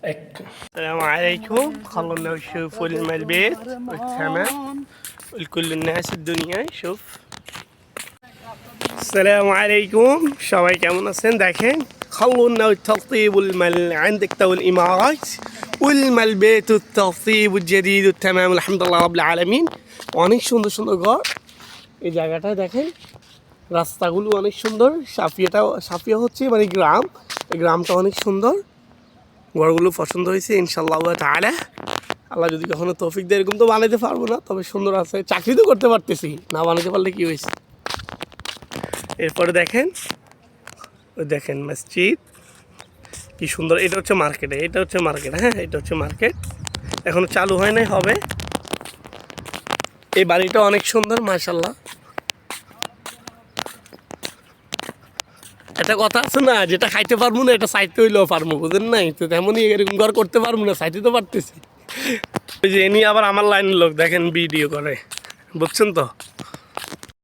السلام عليكم. خلونا نشوفوا البيت والثمن ولكل الناس الدنيا. شوف السلام عليكم. সবাই কেমন আছেন দেখেন خلونا الترطيب عندك تو الإمارات والبيت الترطيب الجديد والتمام الحمد لله رب العالمين. অনেক সুন্দর সুন্দর ঘর এই জায়গাটা দেখেন, রাস্তাগুলো অনেক সুন্দর। সাফিয়া হচ্ছে মানে গ্রাম, এই গ্রামটা অনেক সুন্দর, ঘরগুলো পছন্দ হয়েছে ইনশাআল্লাহ তাআলা। আল্লাহ যদি কখনো তৌফিক দেয়, এরকম তো বানাইতে পারবো না, তবে সুন্দর আছে। চাকরি তো করতে পারতেছি না, বানাইতে পারলে কি হয়েছে। এরপরে দেখেন ওই দেখেন মসজিদ কি সুন্দর। এটা হচ্ছে মার্কেটে, এটা হচ্ছে মার্কেট, হ্যাঁ এটা হচ্ছে মার্কেট, এখনো চালু হয় নাই, হবে। এই বাড়িটা অনেক সুন্দর মাশাআল্লাহ। একটা কথা আছে না, যেটা খাইতে পারবো না এটা চাইতে হইলেও পারবো, বুঝেন নাই তো। তেমনই এরকম ঘর করতে পারবো না, চাইতে তো পারতেছি। ওই যে এনি আবার আমার লাইনের লোক দেখেন ভিডিও করে, বুঝছেন তো।